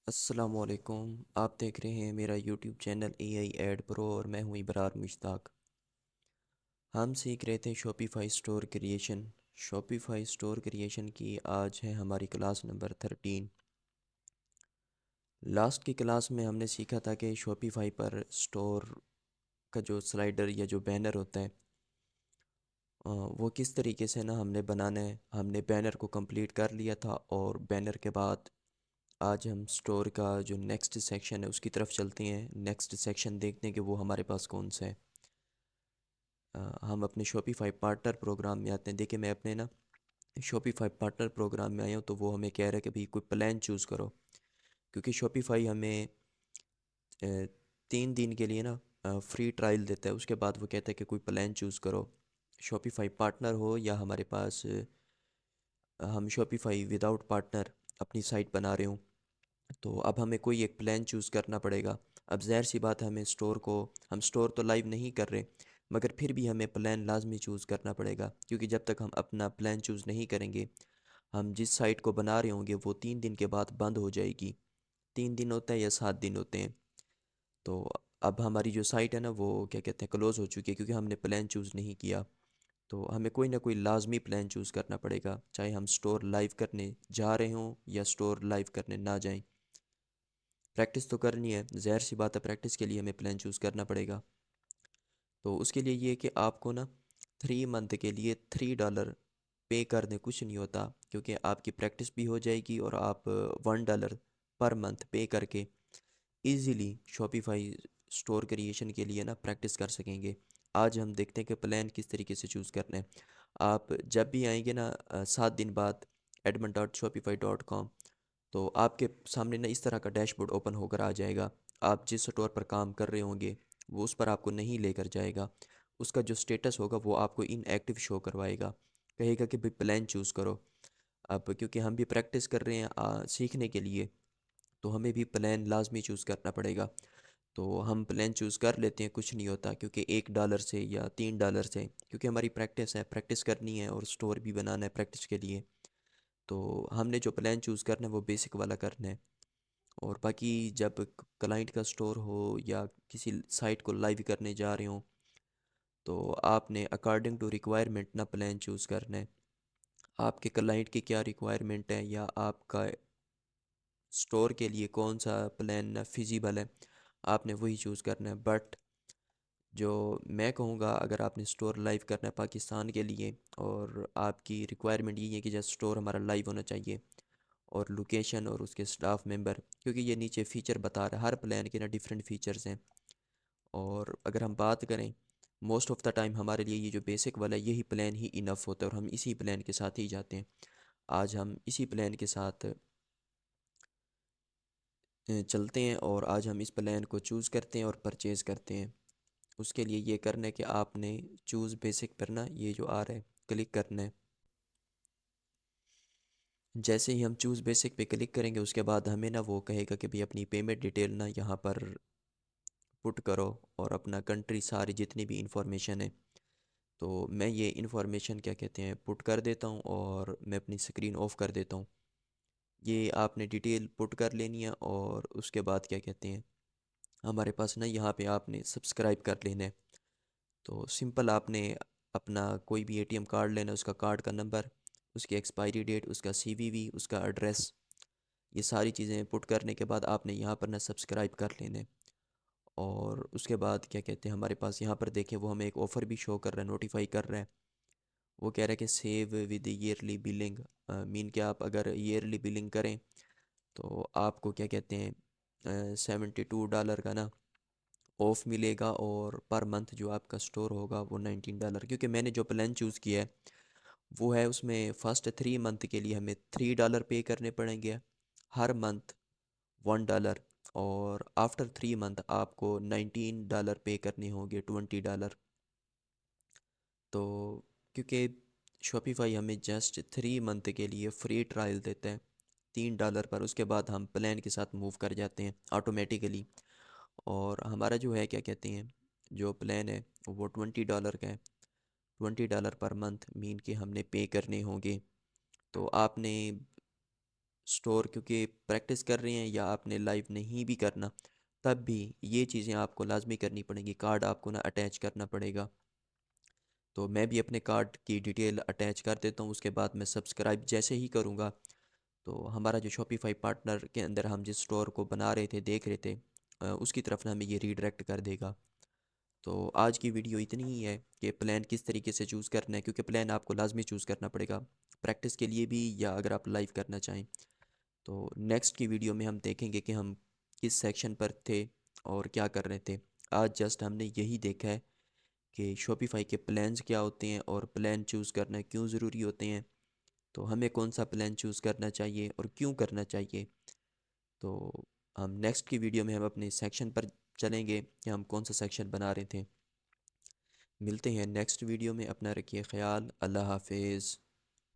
अस्सलामुअलैकुम। आप देख रहे हैं मेरा YouTube channel AI ed pro और मैं हूँ इबरार मुश्ताक। हम सीख रहे थे Shopify store creation. Shopify store creation की आज है हमारी क्लास नंबर 13। लास्ट की क्लास में हमने सीखा था कि शॉपिफाई पर स्टोर का जो स्लाइडर या जो बैनर होता है वो किस तरीके से ना हमने बनाना है। हमने बैनर को कंप्लीट कर लिया था और बैनर के बाद आज हम स्टोर का जो नेक्स्ट सेक्शन है उसकी तरफ चलते हैं। नेक्स्ट सेक्शन देखते हैं कि वो हमारे पास कौन सा है। हम अपने शॉपिफाई पार्टनर प्रोग्राम में आते हैं। देखिए मैं अपने ना शॉपिफाई पार्टनर प्रोग्राम में आया हूँ, तो वो हमें कह रहा है कि भाई कोई प्लान चूज़ करो, क्योंकि शॉपिफाई हमें 3 दिन के लिए ना फ्री ट्रायल देता है। उसके बाद वो कहता है कि कोई प्लान चूज़ करो, शॉपिफाई पार्टनर हो या हमारे पास हम शॉपिफाई विदाउट पार्टनर अपनी साइट बना रहे हूँ। तो अब हमें कोई एक प्लान चूज़ करना पड़ेगा। अब ज़ाहिर सी बात है, हम स्टोर तो लाइव नहीं कर रहे, मगर फिर भी हमें प्लान लाजमी चूज़ करना पड़ेगा, क्योंकि जब तक हम अपना प्लान चूज़ नहीं करेंगे, हम जिस साइट को बना रहे होंगे वो 3 दिन के बाद बंद हो जाएगी। 3 दिन होता है या 7 दिन होते हैं। तो अब हमारी जो साइट है ना वो क्या कहते हैं क्लोज़ हो चुकी है, क्योंकि हमने प्लान चूज़ नहीं किया। तो हमें कोई ना कोई लाजमी प्लान चूज़ करना पड़ेगा, चाहे हम स्टोर लाइव करने जा रहे हों या स्टोर लाइव करने ना जाएं। प्रैक्टिस तो करनी है, ज़ाहिर सी बात है, प्रैक्टिस के लिए हमें प्लान चूज़ करना पड़ेगा। तो उसके लिए ये है कि आपको ना 3 मंथ के लिए $3 पे कर दें, कुछ नहीं होता, क्योंकि आपकी प्रैक्टिस भी हो जाएगी और आप $1 पर मंथ पे करके इजीली शॉपिफाई स्टोर क्रिएशन के लिए ना प्रैक्टिस कर सकेंगे। आज हम देखते हैं कि प्लान किस तरीके से चूज़ करना है। आप जब भी आएंगे ना 7 दिन बाद admin.shopify.com, तो आपके सामने ना इस तरह का डैशबोर्ड ओपन होकर आ जाएगा। आप जिस स्टोर पर काम कर रहे होंगे वो उस पर आपको नहीं लेकर जाएगा। उसका जो स्टेटस होगा वो आपको इनएक्टिव शो करवाएगा, कहेगा कि भाई प्लान चूज़ करो। अब क्योंकि हम भी प्रैक्टिस कर रहे हैं सीखने के लिए, तो हमें भी प्लान लाजमी चूज़ करना पड़ेगा। तो हम प्लान चूज़ कर लेते हैं, कुछ नहीं होता, क्योंकि $1 से या $3 से, क्योंकि हमारी प्रैक्टिस है, प्रैक्टिस करनी है और स्टोर भी बनाना है प्रैक्टिस के लिए। तो हमने जो प्लान चूज़ करना है वो बेसिक वाला करना है। और बाकी जब क्लाइंट का स्टोर हो या किसी साइट को लाइव करने जा रहे हो, तो आपने अकॉर्डिंग टू रिक्वायरमेंट ना प्लान चूज़ करना है। आपके क्लाइंट की क्या रिक्वायरमेंट है या आपका स्टोर के लिए कौन सा प्लान फिजिबल है, आपने वही चूज़ करना है। बट जो मैं कहूँगा, अगर आपने स्टोर लाइव करना है पाकिस्तान के लिए और आपकी रिक्वायरमेंट यही है कि जैसे स्टोर हमारा लाइव होना चाहिए और लोकेशन और उसके स्टाफ मेंबर, क्योंकि ये नीचे फ़ीचर बता रहा है, हर प्लान के ना डिफरेंट फ़ीचर्स हैं। और अगर हम बात करें, मोस्ट ऑफ़ द टाइम हमारे लिए ये जो बेसिक वाला है यही प्लान ही इनफ होता है और हम इसी प्लान के साथ ही जाते हैं। आज हम इसी प्लान के साथ चलते हैं और आज हम इस प्लान को चूज़ करते हैं और परचेज़ करते हैं। उसके लिए ये करना है कि आपने चूज़ बेसिक पर ना ये जो आ रहा है क्लिक करना है। जैसे ही हम चूज़ बेसिक पे क्लिक करेंगे उसके बाद हमें ना वो कहेगा कि भाई अपनी पेमेंट डिटेल ना यहाँ पर पुट करो और अपना कंट्री सारी जितनी भी इंफॉर्मेशन है। तो मैं ये इंफॉर्मेशन क्या कहते हैं पुट कर देता हूँ और मैं अपनी स्क्रीन ऑफ कर देता हूँ। ये आपने डिटेल पुट कर लेनी है और उसके बाद क्या कहते हैं हमारे पास ना यहाँ पे आपने सब्सक्राइब कर लेना है। तो सिंपल आपने अपना कोई भी एटीएम कार्ड लेना है, उसका कार्ड का नंबर, उसकी एक्सपायरी डेट, उसका सीवीवी, उसका एड्रेस, ये सारी चीज़ें पुट करने के बाद आपने यहाँ पर ना सब्सक्राइब कर लेने। और उसके बाद क्या कहते हैं हमारे पास यहाँ पर देखें वो हमें एक ऑफ़र भी शो कर रहा है, नोटिफाई कर रहा है। वो कह रहा है कि save with yearly billing, mean कि आप अगर ईयरली बिलिंग करें तो आपको क्या कहते हैं $72 का ना ऑफ मिलेगा, और पर मंथ जो आपका स्टोर होगा वो $19। क्योंकि मैंने जो प्लान चूज़ किया है वो है उसमें फ़र्स्ट 3 मंथ के लिए हमें $3 पे करने पड़ेंगे हर मंथ, $1। और आफ्टर 3 मंथ आपको $19 पे करने होंगे, $20। तो क्योंकि शॉपिफाई हमें जस्ट 3 मंथ के लिए फ्री ट्रायल देता है $3 पर, उसके बाद हम प्लान के साथ मूव कर जाते हैं ऑटोमेटिकली। और हमारा जो है क्या कहते हैं जो प्लान है वो $20 का है। $20 पर मंथ मीन कि हमने पे करने होंगे। तो आपने स्टोर क्योंकि प्रैक्टिस कर रहे हैं या आपने लाइव नहीं भी करना, तब भी ये चीज़ें आपको लाजमी करनी पड़ेंगी। कार्ड आपको ना अटैच करना पड़ेगा। तो मैं भी अपने कार्ड की डिटेल अटैच कर देता हूँ, उसके बाद मैं सब्सक्राइब जैसे ही करूँगा तो हमारा जो शॉपिफाई पार्टनर के अंदर हम जिस स्टोर को बना रहे थे, देख रहे थे, उसकी तरफ ना हमें ये रीडायरेक्ट कर देगा। तो आज की वीडियो इतनी ही है कि प्लान किस तरीके से चूज़ करना है, क्योंकि प्लान आपको लाजमी चूज़ करना पड़ेगा प्रैक्टिस के लिए भी या अगर आप लाइव करना चाहें। तो नेक्स्ट की वीडियो में हम देखेंगे कि हम किस सेक्शन पर थे और क्या कर रहे थे। आज जस्ट हमने यही देखा है कि शॉपिफाई के प्लान्स क्या होते हैं और प्लान चूज़ करना क्यों ज़रूरी होते हैं। तो हमें कौन सा प्लान चूज़ करना चाहिए और क्यों करना चाहिए। तो हम नेक्स्ट की वीडियो में हम अपने सेक्शन पर चलेंगे कि हम कौन सा सेक्शन बना रहे थे। मिलते हैं नेक्स्ट वीडियो में। अपना रखिए ख्याल। अल्लाह हाफिज़।